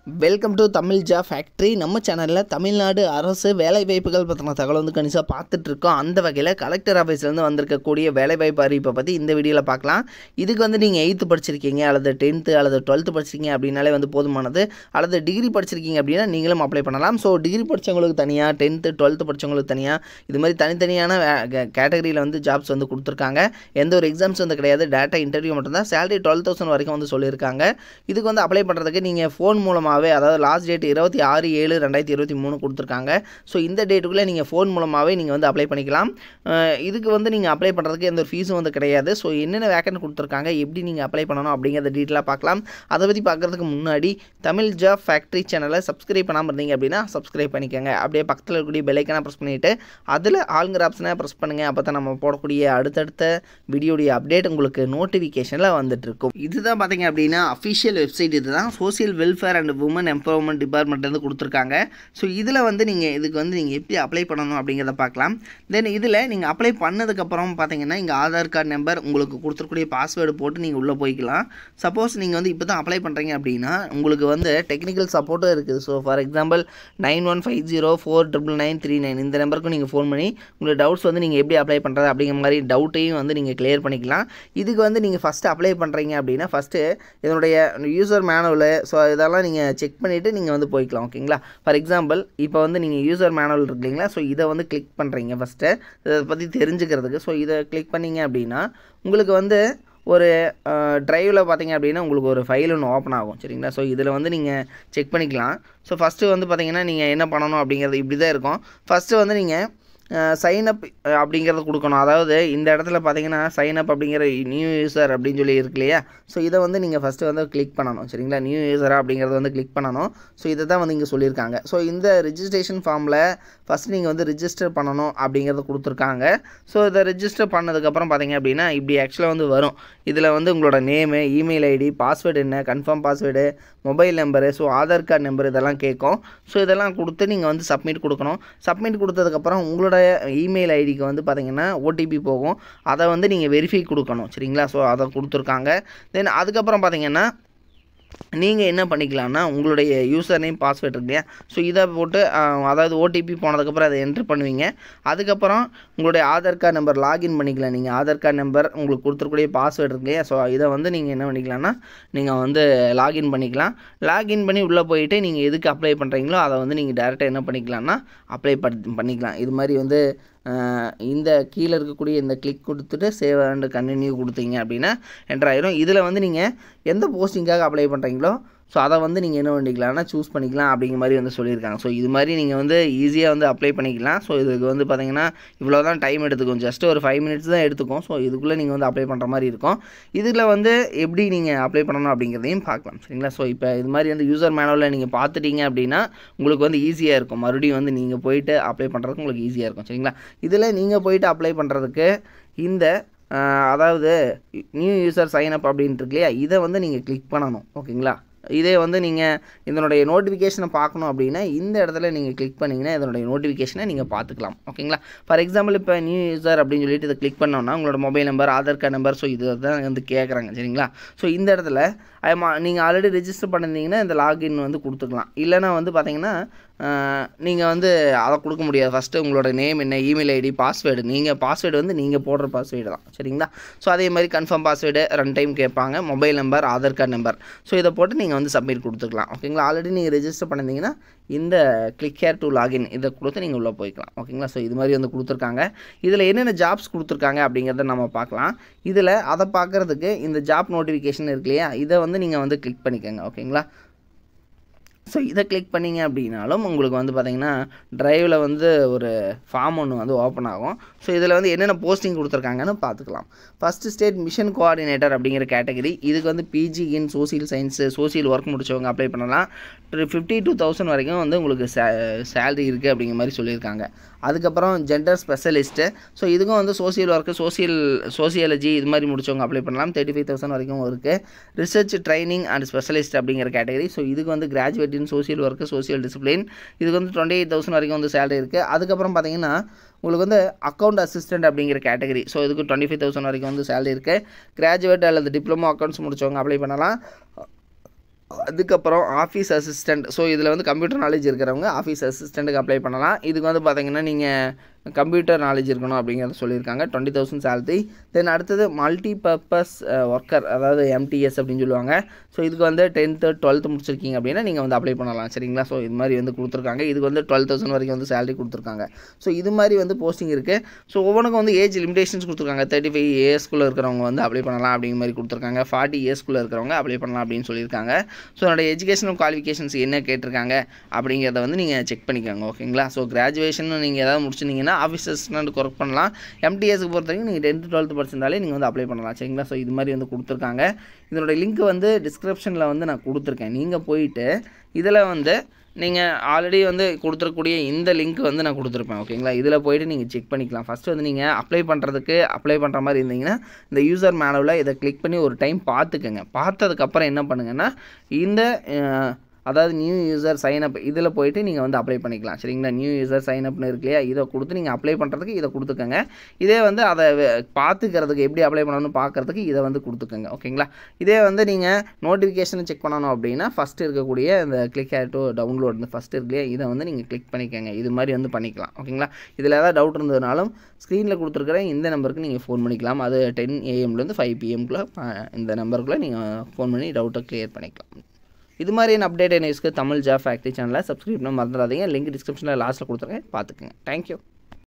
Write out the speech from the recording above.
Welcome to Tamil job factory. நம்ம சேனலில் தமிழ்நாடு அரசு வேலைவாய்ப்புகள் பற்றின தகவல் வந்து கணிசாக பார்த்துட்ருக்கோம். அந்த வகையில் கலெக்டர் ஆஃபீஸ்லேருந்து வந்திருக்கக்கூடிய வேலைவாய்ப்பு அறிவிப்பை பற்றி இந்த வீடியோவில் பார்க்கலாம். இதுக்கு வந்து நீங்கள் 8th படிச்சிருக்கீங்க அல்லது 10th அல்லது 12th படிச்சிருக்கீங்க அப்படின்னாலே வந்து போதுமானது. அல்லது டிகிரி படிச்சிருக்கீங்க அப்படின்னா நீங்களும் அப்ளை பண்ணலாம். ஸோ டிகிரி படித்தவங்களுக்கு தனியாக, 10th 12th படித்தவங்களுக்கு தனியாக, இது மாதிரி தனித்தனியான கேட்டகரியில் வந்து ஜாப்ஸ் வந்து கொடுத்துருக்காங்க. எந்த ஒரு எக்ஸாம்ஸ் வந்து கிடையாது, டேட்டா இன்டர்வியூ மட்டும்தான். சேலரி 12,000 வரைக்கும் வந்து சொல்லியிருக்காங்க. இதுக்கு வந்து அப்ளை பண்ணுறதுக்கு நீங்கள் ஃபோன் மூலமாக, அதாவது லாஸ்ட் டேட் 26/7/2023 கொடுத்துருக்காங்க. ஸோ இந்த டேட்டுக்குள்ளே நீங்கள் ஃபோன் மூலமாகவே நீங்கள் வந்து அப்ளை பண்ணிக்கலாம். இதுக்கு வந்து நீங்கள் அப்ளை பண்ணுறதுக்கு எந்த ஒரு ஃபீஸும் வந்து கிடையாது. ஸோ என்னென்ன வேக்கன்ட் கொடுத்துருக்காங்க, எப்படி நீங்கள் அப்ளை பண்ணணும் அப்படிங்கிறத டீட்டெயிலாக பார்க்கலாம். அதை பற்றி பார்க்குறதுக்கு முன்னாடி தமிழ் ஜாப் ஃபேக்ட்ரி சேனலை சப்ஸ்கிரைப் பண்ணாமல் இருந்தீங்க அப்படின்னா சப்ஸ்கிரைப் பண்ணிக்கோங்க. அப்படியே பக்கத்தில் இருக்கக்கூடிய பெல் ஐக்கானை ப்ரெஸ் பண்ணிவிட்டு அதில் ஆளுங்கிற ஆப்ஷனை ப்ரெஸ் பண்ணுங்கள். அப்போ தான் நம்ம போடக்கூடிய அடுத்தடுத்த வீடியோடைய அப்டேட் உங்களுக்கு நோட்டிஃபிகேஷனில் வந்துட்டுருக்கும். இதுதான் பார்த்தீங்க அப்படின்னா அஃபிஷியல் வெப்சைட். இதுதான் social welfare and women empowerment டிபார்ட்மெண்ட்லேருந்து கொடுத்துருக்காங்க. ஸோ இதில் வந்து நீங்கள் இதுக்கு வந்து நீங்கள் எப்படி அப்ளை பண்ணணும் அப்படிங்கிறத பார்க்கலாம். தென் இதில் நீங்கள் அப்ளை பண்ணதுக்கப்புறம் பார்த்தீங்கன்னா இங்கே ஆதார் கார்டு நம்பர், உங்களுக்கு கொடுத்துருக்கூடிய பாஸ்வேர்டு போட்டு நீங்கள் உள்ளே போய்க்கலாம். சப்போஸ் நீங்கள் வந்து இப்போ தான் அப்ளை பண்ணுறீங்க அப்படின்னா உங்களுக்கு வந்து டெக்னிக்கல் சப்போர்ட்டும் இருக்குது. ஸோ ஃபார் எக்ஸாம்பிள் 9150499939 இந்த நம்பருக்கு நீங்கள் ஃபோன் பண்ணி உங்களோட டவுட்ஸ் வந்து நீங்கள் எப்படி அப்ளை பண்ணுறது அப்படிங்கிற மாதிரி டவுட்டையும் வந்து நீங்கள் கிளியர் பண்ணிக்கலாம். இதுக்கு வந்து நீங்கள் ஃபஸ்ட்டு அப்ளை பண்ணுறீங்க அப்படின்னா ஃபஸ்ட்டு இதனுடைய யூசர் மேனுவலு, ஸோ இதெல்லாம் நீங்கள் செக் பண்ணிவிட்டு நீங்கள் வந்து போய்க்கலாம். ஓகேங்களா? ஃபார் எக்ஸாம்பிள் இப்போ வந்து நீங்கள் யூசர் மேனுவல் இருக்கு இல்லைங்களா, ஸோ இதை வந்து கிளிக் பண்ணுறீங்க ஃபஸ்ட்டு இதை பற்றி தெரிஞ்சுக்கிறதுக்கு. ஸோ இதை கிளிக் பண்ணிங்க அப்படின்னா உங்களுக்கு வந்து ஒரு ட்ரைவில் பார்த்தீங்க அப்படின்னா உங்களுக்கு ஒரு ஃபைல் ஒன்று ஓப்பன் ஆகும். சரிங்களா? ஸோ இதில் வந்து நீங்கள் செக் பண்ணிக்கலாம். ஸோ ஃபஸ்ட்டு வந்து பார்த்தீங்கன்னா நீங்கள் என்ன பண்ணணும் அப்படிங்கிறது இப்படி தான் இருக்கும். ஃபஸ்ட்டு வந்து நீங்கள் சைன் அப் அப்படிங்கிறத கொடுக்கணும். அதாவது இந்த இடத்துல பார்த்தீங்கன்னா சைன் அப் அப்படிங்கிற நியூ யூசர் அப்படின்னு சொல்லி இருக்கு இல்லையா, ஸோ இதை வந்து நீங்கள் ஃபஸ்ட்டு வந்து கிளிக் பண்ணணும். சரிங்களா? நியூ யூசரா அப்படிங்கிறத வந்து கிளிக் பண்ணணும். ஸோ இதை தான் வந்து இங்கே சொல்லியிருக்காங்க. ஸோ இந்த ரிஜிஸ்ட்ரேஷன் ஃபார்மில் ஃபஸ்ட்டு நீங்கள் வந்து ரிஜிஸ்டர் பண்ணணும் அப்படிங்கிறத கொடுத்துருக்காங்க. ஸோ இதை ரிஜிஸ்டர் பண்ணதுக்கப்புறம் பார்த்தீங்க அப்படின்னா இப்படி ஆக்சுவலாக வந்து வரும். இதில் வந்து உங்களோட நேமு, இமெயில் ஐடி, பாஸ்வேர்டு என்ன, confirm password, mobile number, so Aadhaar card number இதெல்லாம் கேட்கும். ஸோ இதெல்லாம் கொடுத்து நீங்கள் வந்து சப்மிட் கொடுக்கணும். சப்மிட் கொடுத்ததுக்கப்புறம் உங்களோட இமெயில் ஐடிக்கு வந்து பார்த்தீங்கன்னா ஓடிபி போகும். அதை வந்து நீங்கள் வெரிஃபை கொடுக்கணும். சரிங்களா? ஸோ அதை கொடுத்துருக்காங்க. தென் அதுக்கப்புறம் பார்த்தீங்கன்னா நீங்கள் என்ன பண்ணிக்கலாம்னா உங்களுடைய யூசர் நேம், பாஸ்வேர்ட் இருக்கு இல்லையா, ஸோ இதை போட்டு அதாவது ஓடிபி போனதுக்கப்புறம் அதை என்ட்ரு பண்ணுவீங்க. அதுக்கப்புறம் உங்களுடைய ஆதார் கார்டு நம்பர் லாகின் பண்ணிக்கலாம். நீங்கள் ஆதார் கார்டு நம்பர், உங்களுக்கு கொடுத்துருக்கூடிய பாஸ்வேர்டு இருக்கு இல்லையா, ஸோ இதை வந்து நீங்கள் என்ன பண்ணிக்கலாம்னா நீங்கள் வந்து லாகின் பண்ணிக்கலாம். லாகின் பண்ணி உள்ளே போயிட்டு நீங்கள் எதுக்கு அப்ளை பண்ணுறீங்களோ அதை வந்து நீங்கள் டேரெக்டாக என்ன பண்ணிக்கலாம்னா அப்ளை பண்ணிக்கலாம். இது மாதிரி வந்து இந்த கீழே இருக்கக்கூடிய இந்த கிளிக் கொடுத்துட்டு சேவ் அண்ட் கண்டினியூ கொடுத்தீங்க அப்படின்னா என்டர் ஆயிரும். இதில் வந்து நீங்கள் எந்த போஸ்டிங்காக அப்ளை பண்ணுறீங்களோ ஸோ அதை வந்து நீங்கள் என்ன பண்ணிக்கலாம்னா சூஸ் பண்ணிக்கலாம் அப்படிங்கிற மாதிரி வந்து சொல்லியிருக்காங்க. ஸோ இது மாதிரி நீங்கள் வந்து ஈஸியாக வந்து அப்ளை பண்ணிக்கலாம். ஸோ இதுக்கு வந்து பார்த்தீங்கன்னா இவ்வளோ தான் டைம் எடுத்துக்கும். ஜஸ்ட் ஒரு 5 minutes தான் எடுத்துக்கும். ஸோ இதுக்குள்ளே நீங்கள் வந்து அப்ளை பண்ணுற மாதிரி இருக்கும். இதில் வந்து எப்படி நீங்கள் அப்ளை பண்ணணும் அப்படிங்கிறதையும் பார்க்கலாம். சரிங்களா? ஸோ இப்போ இது மாதிரி வந்து யூசர் மேனுவலில் நீங்கள் பார்த்துட்டீங்க அப்படின்னா உங்களுக்கு வந்து ஈஸியாக இருக்கும். மறுபடியும் வந்து நீங்கள் போயிட்டு அப்ளை பண்ணுறதுக்கு உங்களுக்கு ஈஸியாக இருக்கும். சரிங்களா? இதில் நீங்கள் போயிட்டு அப்ளை பண்ணுறதுக்கு இந்த அதாவது நியூ யூசர் சைன் அப் அப்படின்ட்டு இருக்கு இல்லையா, இதை வந்து நீங்கள் கிளிக் பண்ணணும். ஓகேங்களா? இதே வந்து நீங்கள் இதனுடைய நோட்டிஃபிகேஷனை பார்க்கணும் அப்படின்னா இந்த இடத்துல நீங்கள் கிளிக் பண்ணிங்கன்னா இதனுடைய நோட்டிஃபிகேஷனை நீங்கள் பார்த்துக்கலாம். ஓகேங்களா? ஃபார் எக்ஸாம்பிள் இப்போ நியூ யூசர் அப்படின்னு சொல்லிட்டு இதை கிளிக் பண்ணோன்னா உங்களோட mobile number, Aadhaar card number, so இது தான் வந்து கேட்குறாங்க. சரிங்களா? ஸோ இந்த இடத்துல நீங்கள் ஆல்ரெடி ரெஜிஸ்டர் பண்ணியிருந்தீங்கன்னா இந்த லாகின் வந்து கொடுத்துக்கலாம். இல்லைனா வந்து பார்த்தீங்கன்னா நீங்கள் வந்து அதை கொடுக்க முடியாது. ஃபஸ்ட்டு உங்களோட நேம் என்ன, இமெயில் ஐடி, பாஸ்வேர்டு, நீங்கள் பாஸ்வேர்டு வந்து நீங்கள் போடுற பாஸ்வேர்டு தான். சரிங்களா? ஸோ அதே மாதிரி கன்ஃபார்ம் பாஸ்வேர்டு 2 டைம் கேட்பாங்க, mobile number, Aadhaar card number, so இதை போட்டு நீங்கள் வந்து சப்மிட் கொடுத்துக்கலாம். ஓகேங்களா? ஆல்ரெடி நீங்கள் ரெஜிஸ்டர் பண்ணியிருந்தீங்கன்னா இந்த கிளிக் ஹேர் டு லாகின் இதை கொடுத்து நீங்கள் உள்ளே போய்க்கலாம். ஓகேங்களா? ஸோ இது மாதிரி வந்து கொடுத்துருக்காங்க. இதில் என்னென்ன ஜாப்ஸ் கொடுத்துருக்காங்க அப்படிங்கிறத நம்ம பார்க்கலாம். இதில் அதை பார்க்குறதுக்கு இந்த ஜாப் நோட்டிஃபிகேஷன் இருக்கு இல்லையா, இதை வந்து நீங்கள் வந்து கிளிக் பண்ணிக்கோங்க. ஓகேங்களா? ஸோ இதை கிளிக் பண்ணிங்க அப்படின்னாலும் உங்களுக்கு வந்து பார்த்திங்கன்னா ட்ரைவில் வந்து ஒரு ஃபார்ம் ஒன்று வந்து ஓப்பன் ஆகும். ஸோ இதில் வந்து என்னென்ன போஸ்டிங் கொடுத்துருக்காங்கன்னு பார்த்துக்கலாம். ஃபஸ்ட்டு ஸ்டேட் மிஷன் கோஆர்டினேட்டர் அப்படிங்கிற கேட்டகரி. இதுக்கு வந்து PG in social science, social work முடிச்சவங்க அப்ளை பண்ணலாம். 52,000 வரைக்கும் வந்து உங்களுக்கு சேலரி இருக்குது அப்படிங்கிற மாதிரி சொல்லியிருக்காங்க. அதுக்கப்புறம் ஜெண்டர் ஸ்பெஷலிஸ்ட்டு, ஸோ இதுக்கும் வந்து சோசியல் ஒர்க்கு, சோசியாலஜி இது மாதிரி முடிச்சவங்க அப்ளை பண்ணலாம். 35,000 வரைக்கும் இருக்குது. ரிசர்ச் ட்ரைனிங் அண்ட் ஸ்பெஷலிஸ்ட் அப்படிங்கிற கேட்டகரி. ஸோ இதுக்கு வந்து கிராஜுவேட் இன் சோசியல் ஒர்க்கு, சோசியல் டிசிப்ளின், இதுக்கு வந்து 28,000 வரைக்கும் வந்து சேலரி இருக்குது. அதுக்கப்புறம் பார்த்தீங்கன்னா உங்களுக்கு வந்து அக்கௌண்ட் அசிஸ்டன்ட் அப்படிங்கிற கேட்டகரி. ஸோ இதுக்கு 25,000 வரைக்கும் வந்து சேலரி இருக்குது. கிராஜுவேட் அல்லது டிப்ளமோ அக்கௌண்ட்ஸ் முடிச்சவங்க அப்ளை பண்ணலாம். அதுக்கப்புறம் ஆஃபீஸ் அசிஸ்டண்ட். ஸோ இதில் வந்து கம்ப்யூட்டர் நாலேஜ் இருக்கிறவங்க ஆஃபீஸ் அசிஸ்டண்ட்டுக்கு அப்ளை பண்ணலாம். இதுக்கு வந்து பார்த்தீங்கன்னா நீங்கள் கம்ப்யூட்டர் நாலேஜ் இருக்கணும் அப்படிங்கிறத சொல்லியிருக்காங்க. 20,000 சேலரி. தென் அடுத்தது மல்டி பர்பஸ் ஒர்க்கர், அதாவது MTS அப்படின்னு சொல்லுவாங்க. ஸோ இதுக்கு வந்து 10th 12th முடிச்சிருக்கீங்க அப்படின்னா நீங்கள் வந்து அப்ளை பண்ணலாம். சரிங்களா? ஸோ இது மாதிரி வந்து கொடுத்துருக்காங்க. இதுக்கு வந்து 12,000 வரைக்கும் வந்து சேலரி கொடுத்துருக்காங்க. ஸோ இது மாதிரி வந்து போஸ்டிங் இருக்குது. ஸோ ஒவ்வொன்றுக்கும் வந்து ஏஜ் லிமிடேஷன்ஸ் கொடுத்துருக்காங்க. 35 இயர்ஸ்க்குள்ளே இருக்கிறவங்க வந்து அப்ளை பண்ணலாம் அப்படிங்கிற மாதிரி கொடுத்துருக்காங்க. 40 இயர்ஸ்க்குள்ளே இருக்கிறவங்க அப்ளை பண்ணலாம் அப்படின்னு சொல்லியிருக்காங்க. ஸோ என்னோட எஜுகேஷனல் குவாலிஃபிகேஷன்ஸ் என்ன கேட்டிருக்காங்க அப்படிங்கிறத வந்து நீங்கள் செக் பண்ணிக்கோங்க. ஓகேங்களா? ஸோ கிராஜுவேஷன் நீங்கள் ஏதாவது முடிச்சிருந்தீங்கன்னா ஆஃபீஸ் அசிஸ்டன்ட் ஒர்க் பண்ணலாம். MTSக்கு பொறுத்த வரைக்கும் நீங்கள் 10th 12th படிச்சிருந்தாலே நீங்கள் வந்து அப்ளை பண்ணலாம். சரிங்களா? ஸோ இது மாதிரி வந்து கொடுத்துருக்காங்க. இதனோட லிங்க் வந்து டிஸ்கிரிப்ஷனில் வந்து நான் கொடுத்துருக்கேன். நீங்கள் போயிட்டு இதில் வந்து நீங்கள் ஆல்ரெடி வந்து கொடுத்துருக்கூடிய இந்த லிங்க் வந்து நான் கொடுத்துருப்பேன். ஓகேங்களா? இதில் போய்ட்டு நீங்கள் செக் பண்ணிக்கலாம். ஃபஸ்ட்டு வந்து நீங்கள் அப்ளை பண்ணுற மாதிரி இருந்தீங்கன்னா இந்த யூசர் மேனுவலில் இதை கிளிக் பண்ணி ஒரு டைம் பார்த்துக்கோங்க. பார்த்ததுக்கப்புறம் என்ன பண்ணுங்கன்னா இந்த அதாவது நியூ யூசர் சைனப் இதில் போய்ட்டு நீங்கள் வந்து அப்ளை பண்ணிக்கலாம். சரிங்களா? நியூ யூசர் சைனப்னு இருக்கு இல்லையா, இதை கொடுத்து நீங்கள் அப்ளை பண்ணுறதுக்கு இதை கொடுத்துக்கோங்க. இதே வந்து அதை பார்த்துக்கிறதுக்கு எப்படி அப்ளை பண்ணணும்னு பார்க்குறதுக்கு இதை வந்து கொடுத்துக்கோங்க. ஓகேங்களா? இதே வந்து நீங்கள் நோட்டிஃபிகேஷனை செக் பண்ணணும் அப்படின்னா ஃபஸ்ட்டு இருக்கக்கூடிய இந்த click hair to download first இருக்கு இல்லையா, இதை வந்து நீங்கள் கிளிக் பண்ணிக்கோங்க. இது மாதிரி வந்து பண்ணிக்கலாம். ஓகேங்களா? இதில் ஏதாவது டவுட் இருந்ததுனாலும் ஸ்க்ரீனில் கொடுத்துருக்குற இந்த நம்பருக்கு நீங்கள் ஃபோன் பண்ணிக்கலாம். அது 10 AM-லேருந்து 5 PM-குள்ளே இந்த நம்பருக்குள்ளே நீங்கள் ஃபோன் பண்ணி டவுட்டை க்ளியர் பண்ணிக்கலாம். இது மாதிரியான அப்டேட் நியூஸ்க்கு தமிழ் ஜாப் ஃபேக்ட்ரி சேனலை சப்ஸ்கிரைப் பண்ண மறந்துடாதீங்க. லிங்க் டிஸ்கிரிப்ஷனில் லாஸ்ட்டில் கொடுத்துருக்கேன், பார்த்துக்குங்க. தேங்க்யூ.